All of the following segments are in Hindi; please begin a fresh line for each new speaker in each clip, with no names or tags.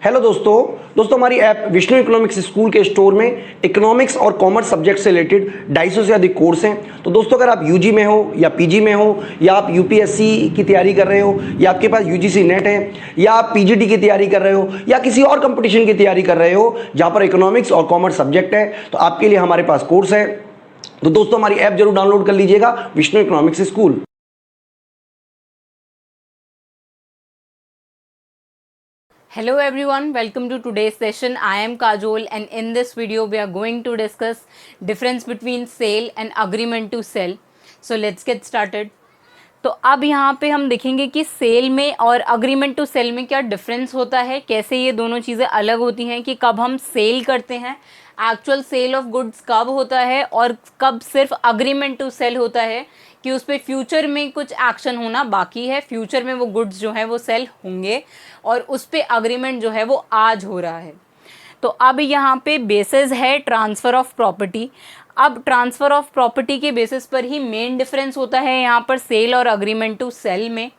हेलो दोस्तों हमारी ऐप विष्णु इकोनॉमिक्स स्कूल के स्टोर में इकोनॉमिक्स और कॉमर्स सब्जेक्ट से रिलेटेड 250 से अधिक कोर्स हैं। तो दोस्तों अगर आप यूजी में हो या पीजी में हो या आप यूपीएससी की तैयारी कर रहे हो या आपके पास यूजीसी नेट है या आप पीजीटी की तैयारी कर रहे हो या किसी और कंपटीशन की तैयारी कर रहे हो जहाँ पर इकोनॉमिक्स और कॉमर्स सब्जेक्ट है, तो आपके लिए हमारे पास कोर्स है। तो दोस्तों हमारी ऐप जरूर डाउनलोड कर लीजिएगा, Vishnu economics school.
Hello everyone, welcome to today's session. I am Kajol and in this video we are going to discuss difference between sale and agreement to sell. So let's get started. तो अब यहाँ पे हम देखेंगे कि सेल में और अग्रीमेंट टू सेल में क्या डिफरेंस होता है, कैसे ये दोनों चीज़ें अलग होती हैं, कि कब हम सेल करते हैं, एक्चुअल सेल ऑफ गुड्स कब होता है और कब सिर्फ अग्रीमेंट टू सेल होता है कि उस पर फ्यूचर में कुछ एक्शन होना बाकी है, फ्यूचर में वो गुड्स जो हैं वो सेल होंगे और उस पर अग्रीमेंट जो है वो आज हो रहा है। तो अब यहाँ पे बेसिस है ट्रांसफ़र ऑफ प्रॉपर्टी। अब ट्रांसफ़र ऑफ प्रॉपर्टी के बेसिस पर ही मेन डिफरेंस होता है यहाँ पर सेल और अग्रीमेंट टू सेल में।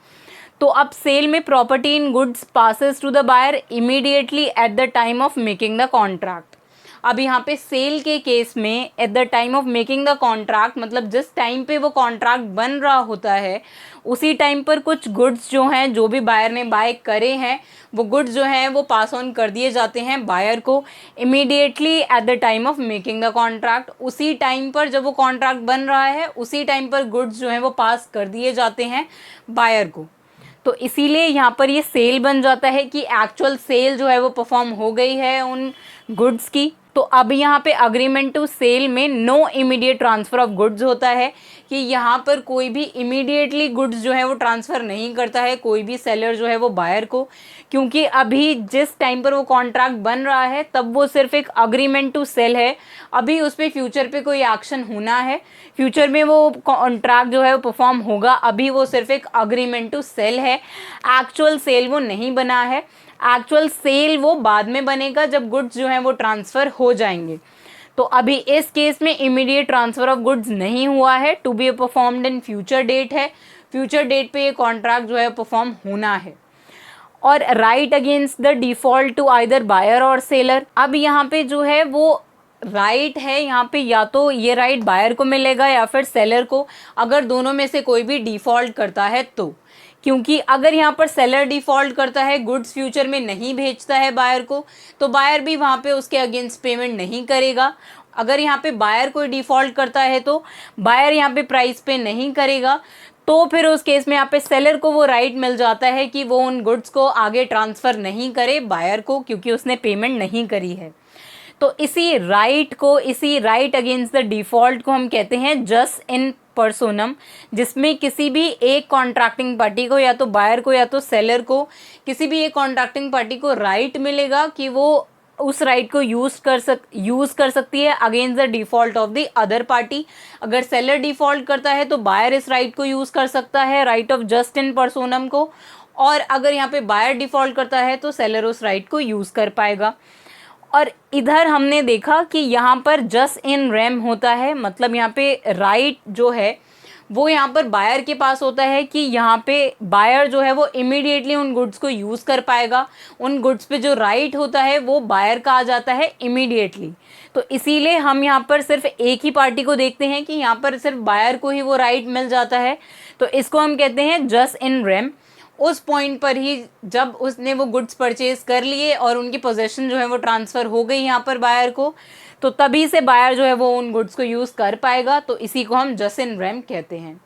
तो अब सेल में property in goods passes to the buyer immediately at the time of making the contract. अब यहाँ पे सेल के केस में at the time of making the contract मतलब जिस टाइम पे वो कॉन्ट्रैक्ट बन रहा होता है उसी टाइम पर कुछ गुड्स जो हैं, जो भी बायर ने बाय करे हैं, वो गुड्स जो हैं वो पास ऑन कर दिए जाते हैं बायर को immediately at the time of making the contract. उसी टाइम पर जब वो कॉन्ट्रैक्ट बन रहा है उसी टाइम पर गुड्स जो हैं वो पास कर दिए जाते हैं बायर को। तो इसीलिए यहाँ पर ये सेल बन जाता है कि एक्चुअल सेल जो है वो परफॉर्म हो गई है उन गुड्स की। तो अब यहाँ पे अग्रीमेंट टू सेल में no immediate transfer of goods होता है कि यहाँ पर कोई भी इमीडिएटली गुड्स जो है वो ट्रांसफ़र नहीं करता है कोई भी सेलर जो है वो बायर को, क्योंकि अभी जिस टाइम पर वो कॉन्ट्रैक्ट बन रहा है तब वो सिर्फ एक अग्रीमेंट टू सेल है। अभी उस पर फ्यूचर पे कोई एक्शन होना है, फ्यूचर में वो कॉन्ट्रैक्ट जो है वो परफॉर्म होगा, अभी वो सिर्फ एक अग्रीमेंट टू सेल है, एक्चुअल सेल वो नहीं बना है। एक्चुअल सेल वो बाद में बनेगा जब गुड्स जो हैं वो ट्रांसफ़र हो जाएंगे। तो अभी इस केस में इमीडिएट ट्रांसफ़र ऑफ गुड्स नहीं हुआ है, to be performed in future date है, फ्यूचर डेट पे ये कॉन्ट्रैक्ट जो है परफॉर्म होना है। और right against the default to either buyer और सेलर। अब यहाँ पे जो है वो राइट है, यहाँ पे या तो ये राइट बायर को मिलेगा या फिर सेलर को, अगर दोनों में से कोई भी डिफ़ॉल्ट करता है तो। क्योंकि अगर यहाँ पर सेलर डिफ़ॉल्ट करता है, गुड्स फ्यूचर में नहीं भेजता है बायर को, तो बायर भी वहाँ पे उसके अगेंस्ट पेमेंट नहीं करेगा। अगर यहाँ पे बायर कोई डिफ़ॉल्ट करता है तो बायर यहाँ पे प्राइस पे नहीं करेगा, तो फिर उस केस में यहाँ पे सेलर को वो राइट मिल जाता है कि वो उन गुड्स को आगे ट्रांसफ़र नहीं करे बायर को, क्योंकि उसने पेमेंट नहीं करी है। तो इसी राइट अगेंस्ट द डिफ़ॉल्ट को हम कहते हैं जस इन पर्सोनम, जिसमें किसी भी एक कॉन्ट्रैक्टिंग पार्टी को, या तो बायर को या तो सेलर को, किसी भी एक कॉन्ट्रैक्टिंग पार्टी को राइट मिलेगा कि वो उस राइट को यूज़ कर सकती है against the default of the other party. अगर सेलर डिफ़ॉल्ट करता है तो बायर इस राइट को यूज़ कर सकता है, राइट ऑफ जस्ट इन पर्सोनम को, और अगर यहाँ पे बायर डिफ़ॉल्ट करता है तो सेलर उस राइट को यूज़ कर पाएगा। और इधर हमने देखा कि यहाँ पर जस्ट इन रेम होता है, मतलब यहाँ पे राइट जो है वो यहाँ पर बायर के पास होता है कि यहाँ पे बायर जो है वो इमीडिएटली उन गुड्स को यूज़ कर पाएगा, उन गुड्स पे जो राइट होता है वो बायर का आ जाता है इमीडिएटली। तो इसीलिए हम यहाँ पर सिर्फ एक ही पार्टी को देखते हैं कि यहाँ पर सिर्फ बायर को ही वो राइट मिल जाता है, तो इसको हम कहते हैं जस्ट इन रेम। उस पॉइंट पर ही जब उसने वो गुड्स परचेज कर लिए और उनकी पोजेशन जो है वो ट्रांसफ़र हो गई यहाँ पर बायर को, तो तभी से बायर जो है वो उन गुड्स को यूज़ कर पाएगा। तो इसी को हम जस्ट इन रेम कहते हैं।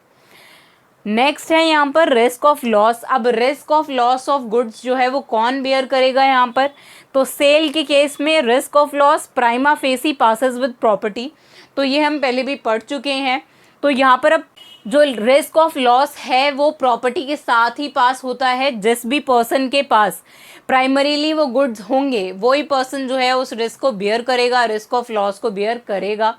नेक्स्ट है यहाँ पर रिस्क ऑफ लॉस। अब risk of loss of goods जो है वो कौन बेयर करेगा यहाँ पर, तो सेल के केस में risk of loss prima facie passes with property. तो ये हम पहले भी पढ़ चुके हैं। तो यहाँ पर अब जो रिस्क ऑफ लॉस है वो प्रॉपर्टी के साथ ही पास होता है। जिस भी पर्सन के पास प्राइमरीली वो गुड्स होंगे वही पर्सन जो है उस रिस्क को बियर करेगा, रिस्क ऑफ लॉस को बियर करेगा।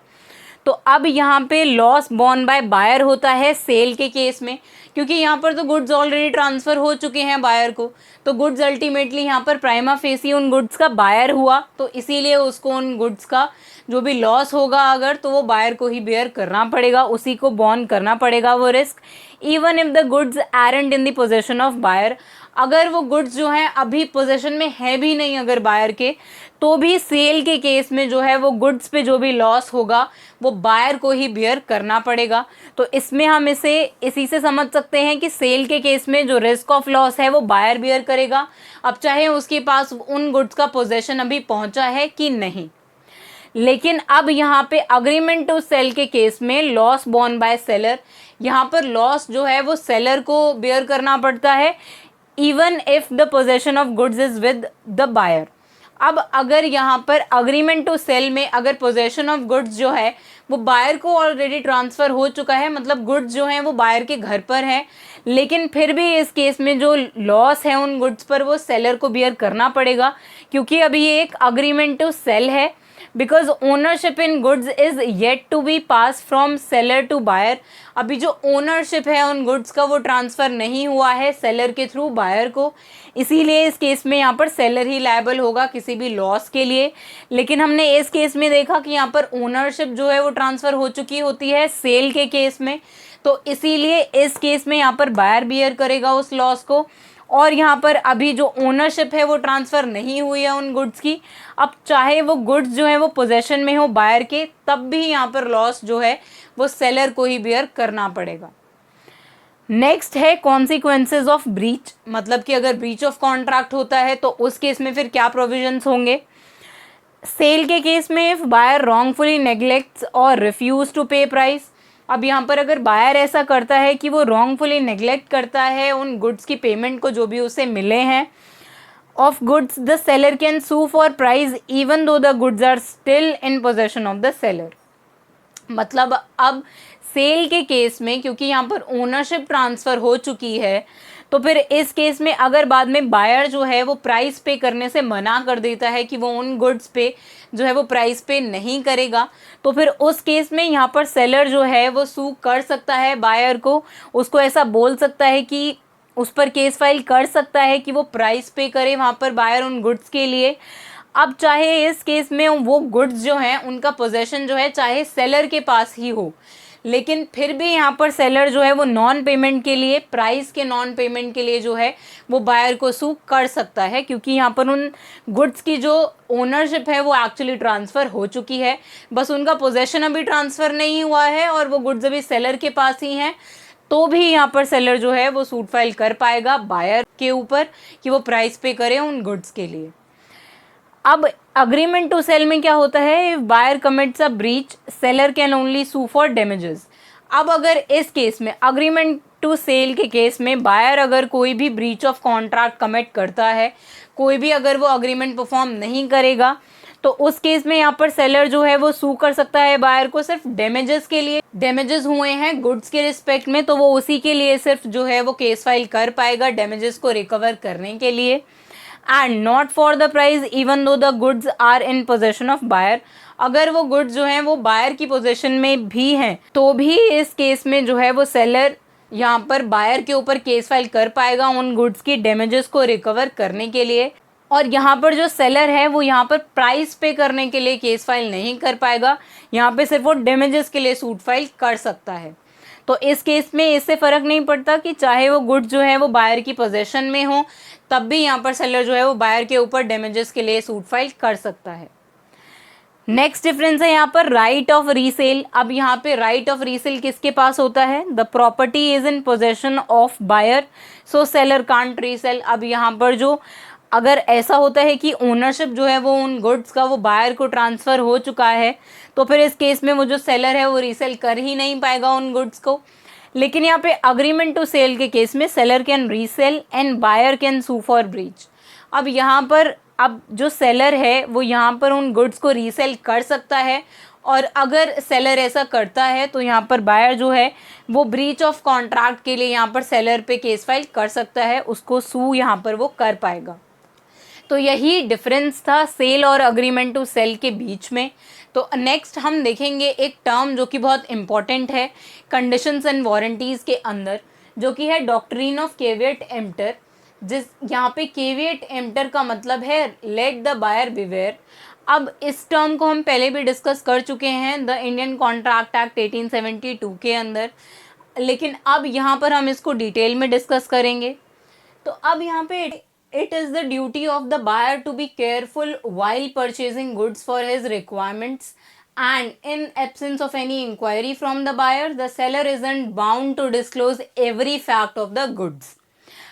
तो अब यहाँ पे लॉस बॉर्न बाय बायर होता है सेल के केस में, क्योंकि यहाँ पर तो गुड्स ऑलरेडी ट्रांसफ़र हो चुके हैं बायर को, तो गुड्स अल्टीमेटली यहाँ पर प्राइमा फेसी उन गुड्स का बायर हुआ, तो इसीलिए उसको उन गुड्स का जो भी लॉस होगा अगर, तो वो बायर को ही बेयर करना पड़ेगा, उसी को बॉर्न करना पड़ेगा वो risk. Even if the goods aren't in the possession of buyer, अगर वो गुड्स जो हैं अभी पोजेशन में है भी नहीं अगर बायर के, तो भी सेल के केस में जो है वो गुड्स पे जो भी लॉस होगा वो बायर को ही बियर करना पड़ेगा। तो इसमें हम इसे इसी से समझ सकते हैं कि सेल के केस में जो रिस्क ऑफ लॉस है वो बायर बियर करेगा, अब चाहे उसके पास उन गुड्स का पोजेशन अभी पहुंचा है कि नहीं। लेकिन अब यहाँ पे अग्रीमेंट टू सेल के केस में लॉस बोर्न बाय सेलर, यहाँ पर लॉस जो है वो सेलर को बियर करना पड़ता है even if the possession of goods is with the buyer. अब अगर यहाँ पर अग्रीमेंट टू सेल में अगर पोजेशन ऑफ गुड्स जो है वो बायर को ऑलरेडी ट्रांसफ़र हो चुका है, मतलब गुड्स जो हैं वो बायर के घर पर हैं, लेकिन फिर भी इस केस में जो लॉस है उन गुड्स पर वो सेलर को बियर करना पड़ेगा, क्योंकि अभी ये एक अग्रीमेंट टू सेल है। Because ownership in goods is yet to be pass from seller to buyer, अभी जो ओनरशिप है उन गुड्स का वो ट्रांसफ़र नहीं हुआ है सेलर के थ्रू बायर को, इसीलिए इस केस में यहाँ पर सेलर ही लायबल होगा किसी भी लॉस के लिए। लेकिन हमने इस केस में देखा कि यहाँ पर ओनरशिप जो है वो ट्रांसफ़र हो चुकी होती है सेल के केस में, तो इसीलिए इस केस में यहाँ पर बायर बियर करेगा उस लॉस को। और यहाँ पर अभी जो ओनरशिप है वो ट्रांसफ़र नहीं हुई है उन गुड्स की, अब चाहे वो गुड्स जो है वो पोजेशन में हो बायर के, तब भी यहाँ पर लॉस जो है वो सेलर को ही बियर करना पड़ेगा। नेक्स्ट है कॉन्सिक्वेंसेज ऑफ ब्रीच, मतलब कि अगर ब्रीच ऑफ कॉन्ट्रैक्ट होता है तो उस केस में फिर क्या प्रोविजंस होंगे। सेल के केस में इफ बायर रॉन्गफुली नेग्लेक्ट्स और रिफ्यूज टू पे प्राइस, अब यहाँ पर अगर बायर ऐसा करता है कि वो रॉन्गफुली नेग्लेक्ट करता है उन गुड्स की पेमेंट को जो भी उसे मिले हैं of goods, the seller can sue for price even though the goods are still in possession of the seller. मतलब अब सेल के केस में क्योंकि यहाँ पर ओनरशिप ट्रांसफ़र हो चुकी है, तो फिर इस केस में अगर बाद में बायर जो है वो प्राइस पे करने से मना कर देता है कि वो उन गुड्स पे जो है वो प्राइस पे नहीं करेगा, तो फिर उस केस में यहाँ पर सेलर जो है वो सू कर सकता है बायर को, उसको ऐसा बोल सकता है कि उस पर केस फाइल कर सकता है कि वो प्राइस पे करे वहाँ पर बायर उन गुड्स के लिए। अब चाहे इस केस में वो गुड्स जो हैं उनका पोजेशन जो है चाहे सेलर के पास ही हो, लेकिन फिर भी यहाँ पर सेलर जो है वो नॉन पेमेंट के लिए, प्राइस के नॉन पेमेंट के लिए जो है वो बायर को सू कर सकता है, क्योंकि यहाँ पर उन गुड्स की जो ओनरशिप है वो एक्चुअली ट्रांसफ़र हो चुकी है, बस उनका पोजेशन अभी ट्रांसफ़र नहीं हुआ है और वो गुड्स अभी सेलर के पास ही हैं। तो भी यहाँ पर सेलर जो है वो सूट फाइल कर पाएगा बायर के ऊपर कि वो प्राइस पे करे उन गुड्स के लिए। अब अग्रीमेंट टू सेल में क्या होता है, if buyer commits a breach seller can only sue for damages. अब अगर इस केस में अग्रीमेंट टू सेल के केस में बायर अगर कोई भी ब्रीच ऑफ कॉन्ट्रैक्ट कमिट करता है, कोई भी अगर वो अग्रीमेंट परफॉर्म नहीं करेगा, तो उस केस में यहाँ पर सेलर जो है वो सू कर सकता है बायर को सिर्फ डैमेजेस के लिए। डैमेजेस हुए हैं गुड्स के रिस्पेक्ट में, तो वो उसी के लिए सिर्फ जो है वो केस फाइल कर पाएगा डैमेजेस को रिकवर करने के लिए, and not for the price even though the goods are in possession of buyer. अगर वो गुड्स जो हैं वो बायर की पोजेशन में भी हैं, तो भी इस केस में जो है वो सेलर यहाँ पर बायर के ऊपर केस फाइल कर पाएगा उन गुड्स की डैमेजेस को रिकवर करने के लिए। और यहाँ पर जो सेलर है वो यहाँ पर प्राइस पे करने के लिए केस फाइल नहीं कर पाएगा, यहाँ पे सिर्फ वो डैमेजेस के लिए सूट फाइल कर सकता है। तो इस केस में इससे फ़र्क नहीं पड़ता कि चाहे वो गुड्स जो है वो बायर की पोजेशन में हो, तब भी यहाँ पर सेलर जो है वो बायर के ऊपर डैमेजेस के लिए सूट फाइल कर सकता है। नेक्स्ट डिफरेंस है यहाँ पर राइट ऑफ रीसेल। अब यहाँ पे राइट ऑफ रीसेल किसके पास होता है, the property is in possession of buyer so seller can't resell. अब यहाँ पर जो अगर ऐसा होता है कि ओनरशिप जो है वो उन गुड्स का वो बायर को ट्रांसफ़र हो चुका है, तो फिर इस केस में वो जो सेलर है वो रीसेल कर ही नहीं पाएगा उन गुड्स को। लेकिन यहाँ पे अग्रीमेंट टू सेल के केस में seller can resell and buyer can sue for breach. अब यहाँ पर अब जो सेलर है वो यहाँ पर उन गुड्स को रीसेल कर सकता है, और अगर सेलर ऐसा करता है तो यहाँ पर बायर जो है वो ब्रीच ऑफ कॉन्ट्रैक्ट के लिए यहाँ पर सेलर पे केस फाइल कर सकता है, उसको सू यहाँ पर वो कर पाएगा। तो यही डिफरेंस था सेल और अग्रीमेंट टू सेल के बीच में। तो नेक्स्ट हम देखेंगे एक टर्म जो कि बहुत इम्पॉर्टेंट है कंडीशंस एंड वारंटीज़ के अंदर, जो कि है डॉक्ट्रिन ऑफ केविएट एम्प्टर। जिस यहाँ पे केविएट एम्प्टर का मतलब है लेट द बायर बिवेयर। अब इस टर्म को हम पहले भी डिस्कस कर चुके हैं द इंडियन कॉन्ट्रैक्ट एक्ट 1872 के अंदर, लेकिन अब यहाँ पर हम इसको डिटेल में डिस्कस करेंगे। तो अब यहाँ पे it is the duty of the buyer to be careful while purchasing goods for his requirements, and in absence of any inquiry from the buyer, the seller isn't bound to disclose every fact of the goods.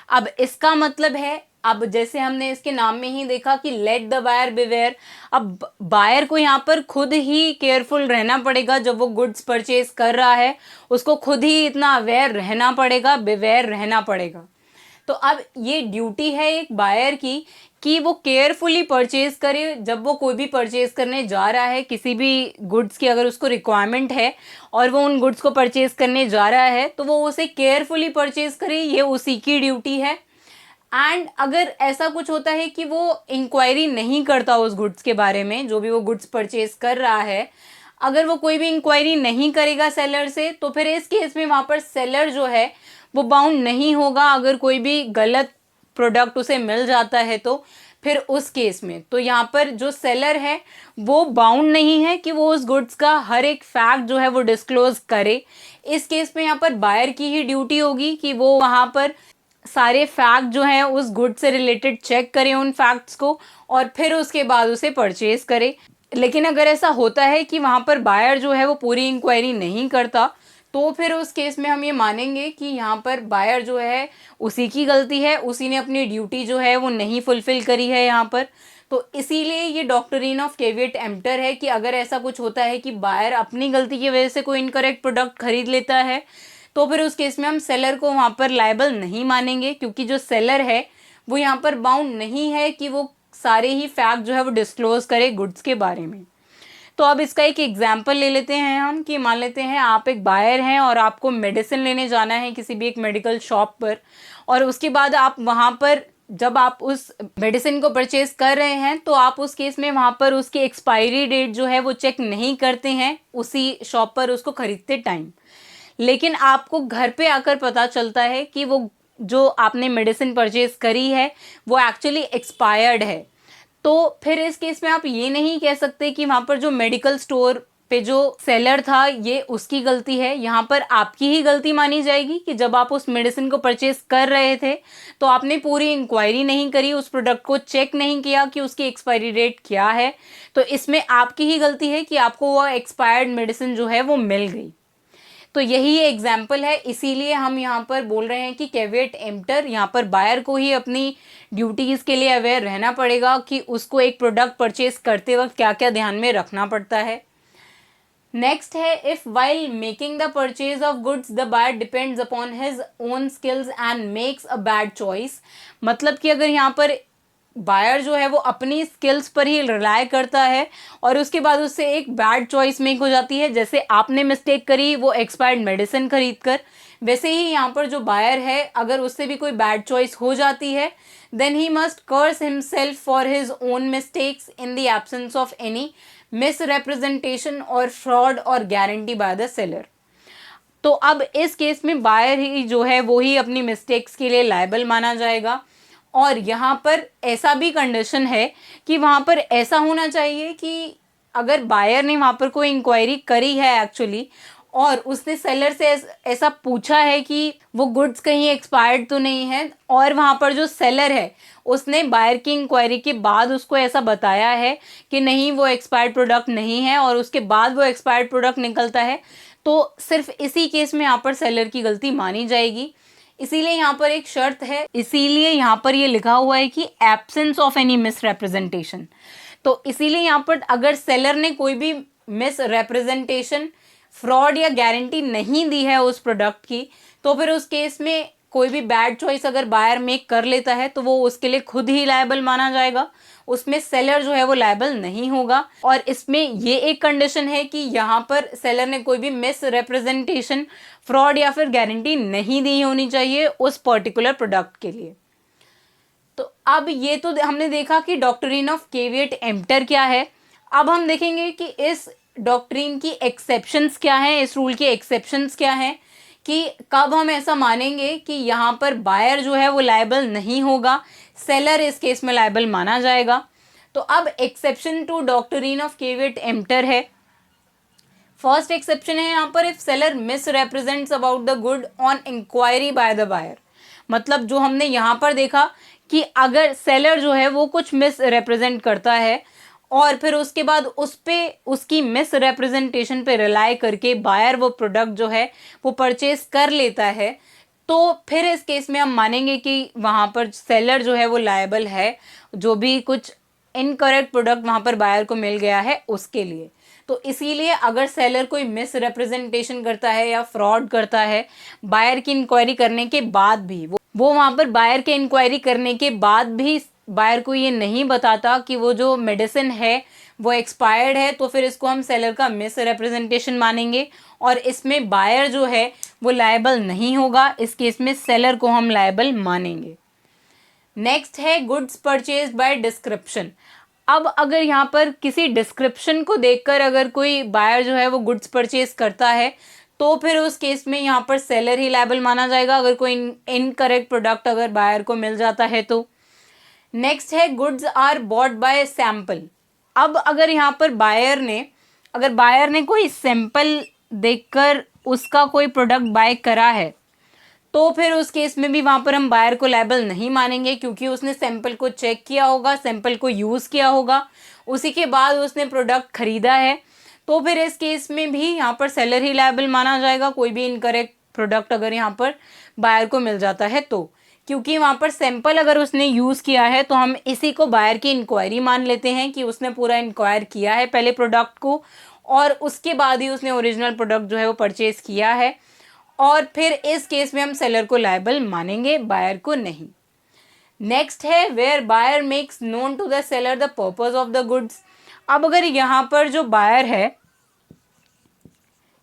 अब इसका मतलब है, अब जैसे हमने इसके नाम में ही देखा कि लेट द बायर बिवेयर, अब बायर को यहाँ पर खुद ही केयरफुल रहना पड़ेगा। जब वो गुड्स परचेज कर रहा है उसको खुद ही इतना अवेयर रहना पड़ेगा, बिवेयर रहना पड़ेगा। तो अब ये ड्यूटी है एक बायर की कि वो केयरफुली परचेज करे। जब वो कोई भी परचेज करने जा रहा है, किसी भी गुड्स की अगर उसको रिक्वायरमेंट है और वो उन गुड्स को परचेज करने जा रहा है, तो वो उसे केयरफुली परचेज करे, ये उसी की ड्यूटी है। एंड अगर ऐसा कुछ होता है कि वो इंक्वायरी नहीं करता उस गुड्स के बारे में, जो भी वो गुड्स परचेज कर रहा है, अगर वो कोई भी इंक्वायरी नहीं करेगा सेलर से, तो फिर इस केस में वहाँ पर सेलर जो है वो बाउंड नहीं होगा। अगर कोई भी गलत प्रोडक्ट उसे मिल जाता है तो फिर उस केस में तो यहाँ पर जो सेलर है वो बाउंड नहीं है कि वो उस गुड्स का हर एक फैक्ट जो है वो डिस्क्लोज करे। इस केस में यहाँ पर बायर की ही ड्यूटी होगी कि वो वहाँ पर सारे फैक्ट जो हैं उस गुड से रिलेटेड चेक करें उन फैक्ट्स को, और फिर उसके बाद उसे परचेज करे। लेकिन अगर ऐसा होता है कि वहाँ पर बायर जो है वो पूरी इंक्वायरी नहीं करता, तो फिर उस केस में हम ये मानेंगे कि यहाँ पर बायर जो है उसी की गलती है, उसी ने अपनी ड्यूटी जो है वो नहीं फुलफिल करी है यहाँ पर। तो इसीलिए ये डॉक्ट्रिन ऑफ कैविएट एम्प्टर है कि अगर ऐसा कुछ होता है कि बायर अपनी गलती की वजह से कोई इनकरेक्ट प्रोडक्ट खरीद लेता है, तो फिर उस केस में हम सेलर को वहाँ पर लायबल नहीं मानेंगे, क्योंकि जो सेलर है वो यहाँ पर बाउंड नहीं है कि वो सारे ही फैक्ट जो है वो डिस्क्लोज करे गुड्स के बारे में। तो अब इसका एक एग्जाम्पल ले लेते हैं हम कि मान लेते हैं आप एक बायर हैं और आपको मेडिसिन लेने जाना है किसी भी एक मेडिकल शॉप पर, और उसके बाद आप वहाँ पर जब आप उस मेडिसिन को परचेज कर रहे हैं तो आप उस केस में वहाँ पर उसकी एक्सपायरी डेट जो है वो चेक नहीं करते हैं उसी शॉप पर उसको खरीदते टाइम। लेकिन आपको घर पे आकर पता चलता है कि वो जो आपने मेडिसिन परचेज करी है वो एक्चुअली एक्सपायर्ड है। तो फिर इस केस में आप ये नहीं कह सकते कि वहाँ पर जो मेडिकल स्टोर पे जो सेलर था ये उसकी गलती है। यहाँ पर आपकी ही गलती मानी जाएगी कि जब आप उस मेडिसिन को परचेज कर रहे थे तो आपने पूरी इंक्वायरी नहीं करी, उस प्रोडक्ट को चेक नहीं किया कि उसकी एक्सपायरी डेट क्या है। तो इसमें आपकी ही गलती है कि आपको वो एक्सपायर्ड मेडिसिन जो है वो मिल गई। तो यही एग्जाम्पल है, इसीलिए हम यहाँ पर बोल रहे हैं कि कैविएट एम्प्टर, यहाँ पर बायर को ही अपनी ड्यूटीज़ के लिए अवेयर रहना पड़ेगा कि उसको एक प्रोडक्ट परचेज करते वक्त क्या क्या ध्यान में रखना पड़ता है। नेक्स्ट है, if while making the purchase of goods the buyer depends upon his own skills and makes a bad choice. मतलब कि अगर यहाँ पर बायर जो है वो अपनी स्किल्स पर ही रिलाय करता है और उसके बाद उससे एक बैड चॉइस मेक हो जाती है, जैसे आपने मिस्टेक करी वो एक्सपायर्ड मेडिसिन खरीद कर, वैसे ही यहाँ पर जो बायर है अगर उससे भी कोई बैड चॉइस हो जाती है, then he must curse himself for his own mistakes in the absence of any misrepresentation और फ्रॉड और गारंटी बाय द सेलर। तो अब इस केस में बायर ही जो है वो ही अपनी मिस्टेक्स के लिए लायबल माना जाएगा। और यहाँ पर ऐसा भी कंडीशन है कि वहाँ पर ऐसा होना चाहिए कि अगर बायर ने वहाँ पर कोई इंक्वायरी करी है एक्चुअली और उसने सेलर से ऐसा पूछा है कि वो गुड्स कहीं एक्सपायर्ड तो नहीं है, और वहाँ पर जो सेलर है उसने बायर की इंक्वायरी के बाद उसको ऐसा बताया है कि नहीं वो एक्सपायर्ड प्रोडक्ट नहीं है, और उसके बाद वो एक्सपायर्ड प्रोडक्ट निकलता है, तो सिर्फ इसी केस में यहाँ पर सेलर की गलती मानी जाएगी। इसीलिए यहाँ पर एक शर्त है, इसीलिए यहाँ पर ये लिखा हुआ है कि एब्सेंस ऑफ एनी मिसरिप्रेजेंटेशन। तो इसीलिए यहाँ पर अगर सेलर ने कोई भी मिसरिप्रेजेंटेशन, फ्रॉड या गारंटी नहीं दी है उस प्रोडक्ट की, तो फिर उस केस में कोई भी बैड चॉइस अगर बायर मेक कर लेता है तो वो उसके लिए खुद ही लायबल माना जाएगा, उसमें सेलर जो है वो लायबल नहीं होगा। और इसमें ये एक कंडीशन है कि यहाँ पर सेलर ने कोई भी मिस रिप्रेजेंटेशन, फ्रॉड या फिर गारंटी नहीं दी होनी चाहिए उस पर्टिकुलर प्रोडक्ट के लिए। तो अब ये तो हमने देखा कि डॉक्ट्रिन ऑफ कैविएट एम्प्टर क्या है। अब हम देखेंगे कि इस डॉक्ट्रिन की एक्सेप्शंस क्या हैं, इस रूल की एक्सेप्शंस क्या हैं, कि कब हम ऐसा मानेंगे कि यहाँ पर बायर जो है वो लायबल नहीं होगा, सेलर इस केस में लायबल माना जाएगा। तो अब exception to doctrine of caveat emptor है। फर्स्ट एक्सेप्शन है यहाँ पर, if seller misrepresents about the good on inquiry by the buyer. मतलब जो हमने यहाँ पर देखा कि अगर सेलर जो है वो कुछ मिस रिप्रेजेंट करता है और फिर उसके बाद उस पे उसकी मिस रिप्रेजेंटेशन पे रिलाई करके बायर वो प्रोडक्ट जो है वो परचेज कर लेता है, तो फिर इस केस में हम मानेंगे कि वहाँ पर सेलर जो है वो लायबल है, जो भी कुछ इनकरेक्ट प्रोडक्ट वहाँ पर बायर को मिल गया है उसके लिए। तो इसीलिए अगर सेलर कोई मिस रिप्रेजेंटेशन करता है या फ्रॉड करता है बायर की इंक्वायरी करने के बाद भी, वो वहाँ पर बायर के इंक्वायरी करने के बाद भी बायर को ये नहीं बताता कि वो जो मेडिसिन है वो एक्सपायर्ड है, तो फिर इसको हम सेलर का मिस रिप्रेजेंटेशन मानेंगे और इसमें बायर जो है वो लायबल नहीं होगा। इस केस में सेलर को हम लायबल मानेंगे। नेक्स्ट है गुड्स परचेज बाय डिस्क्रिप्शन। अब अगर यहाँ पर किसी डिस्क्रिप्शन को देखकर अगर कोई बायर जो है वो गुड्स परचेज करता है तो फिर उस केस में यहाँ पर सेलर ही लायबल माना जाएगा, अगर कोई इनकरेक्ट प्रोडक्ट अगर बायर को मिल जाता है तो। नेक्स्ट है goods are bought by sample. अब अगर यहाँ पर बायर ने कोई सैंपल देखकर उसका कोई प्रोडक्ट बाय करा है तो फिर उस केस में भी वहाँ पर हम बायर को लायबल नहीं मानेंगे, क्योंकि उसने सैंपल को चेक किया होगा, सैंपल को यूज़ किया होगा, उसी के बाद उसने प्रोडक्ट खरीदा है, तो फिर इस केस में भी यहाँ पर सेलर ही लायबल माना जाएगा कोई भी इनकरेक्ट प्रोडक्ट अगर यहाँ पर बायर को मिल जाता है तो। क्योंकि वहाँ पर सैंपल अगर उसने यूज़ किया है तो हम इसी को बायर की इंक्वायरी मान लेते हैं कि उसने पूरा इंक्वायर किया है पहले प्रोडक्ट को और उसके बाद ही उसने ओरिजिनल प्रोडक्ट जो है वो परचेज़ किया है, और फिर इस केस में हम सेलर को लायबल मानेंगे, बायर को नहीं। नेक्स्ट है where buyer makes known to the seller the purpose of the goods. अब अगर यहाँ पर जो बायर है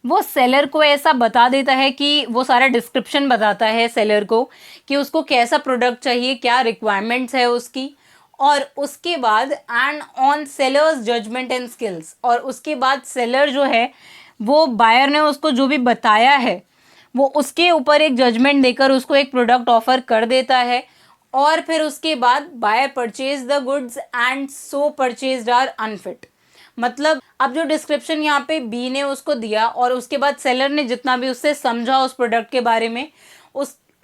वो सेलर को ऐसा बता देता है कि वो सारा डिस्क्रिप्शन बताता है सेलर को कि उसको कैसा प्रोडक्ट चाहिए, क्या रिक्वायरमेंट्स है उसकी, और उसके बाद and on seller's judgment and skills, और उसके बाद सेलर जो है वो बायर ने उसको जो भी बताया है वो उसके ऊपर एक जजमेंट देकर उसको एक प्रोडक्ट ऑफर कर देता है, और फिर उसके बाद buyer purchase the goods and so purchased are unfit. मतलब अब जो डिस्क्रिप्शन यहाँ पे बी ने उसको दिया और उसके बाद सेलर ने जितना भी उससे समझा उस प्रोडक्ट के बारे में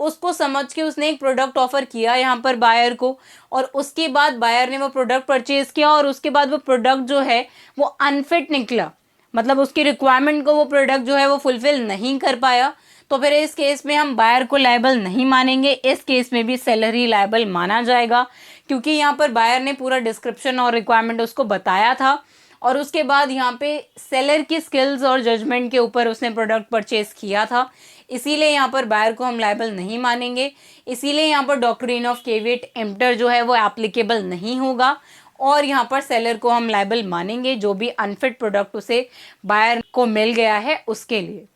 उसको समझ के उसने एक प्रोडक्ट ऑफर किया यहाँ पर बायर को, और उसके बाद बायर ने वो प्रोडक्ट परचेज किया और उसके बाद वो प्रोडक्ट जो है वो अनफिट निकला, मतलब उसकी रिक्वायरमेंट को वो प्रोडक्ट जो है वो फुलफिल नहीं कर पाया, तो फिर इस केस में हम बायर को लायबल नहीं मानेंगे। इस केस में भी सेलर ही लायबल माना जाएगा, क्योंकि यहाँ पर बायर ने पूरा डिस्क्रिप्शन और रिक्वायरमेंट उसको बताया था और उसके बाद यहाँ पे सेलर की स्किल्स और जजमेंट के ऊपर उसने प्रोडक्ट परचेज किया था, इसीलिए यहाँ पर बायर को हम लायबल नहीं मानेंगे। इसीलिए यहाँ पर डॉक्ट्रिन ऑफ केविएट एम्प्टर जो है वो एप्लीकेबल नहीं होगा और यहाँ पर सेलर को हम लायबल मानेंगे जो भी अनफिट प्रोडक्ट उसे बायर को मिल गया है उसके लिए।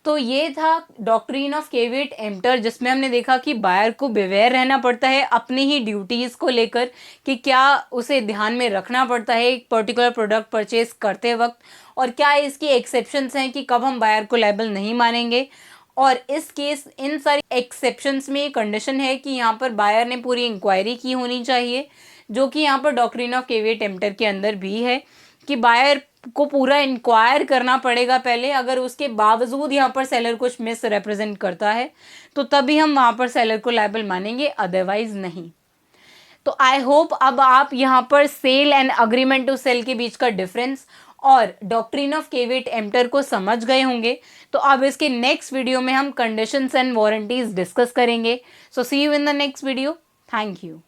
तो ये था डॉक्ट्रिन ऑफ केविएट एम्प्टर, जिसमें हमने देखा कि बायर को बिवेयर रहना पड़ता है अपनी ही ड्यूटीज़ को लेकर कि क्या उसे ध्यान में रखना पड़ता है एक पर्टिकुलर प्रोडक्ट परचेज करते वक्त, और क्या इसकी एक्सेप्शंस हैं कि कब हम बायर को लायबल नहीं मानेंगे। और इस केस इन सारी एक्सेप्शंस में एक कंडीशन है कि यहाँ पर बायर ने पूरी इंक्वायरी की होनी चाहिए, जो कि यहाँ पर डॉक्ट्रिन ऑफ केविएट एम्प्टर के अंदर भी है कि बायर को पूरा इंक्वायर करना पड़ेगा पहले, अगर उसके बावजूद यहाँ पर सेलर कुछ मिस रिप्रेजेंट करता है तो तभी हम वहाँ पर सेलर को लायबल मानेंगे, अदरवाइज नहीं। तो आई होप अब आप यहाँ पर sale and agreement to sell के बीच का डिफरेंस और डॉक्ट्रिन ऑफ केविएट एम्प्टर को समझ गए होंगे। तो अब इसके नेक्स्ट वीडियो में हम कंडीशंस एंड वारंटीज डिस्कस करेंगे। So see you in the next video. Thank you.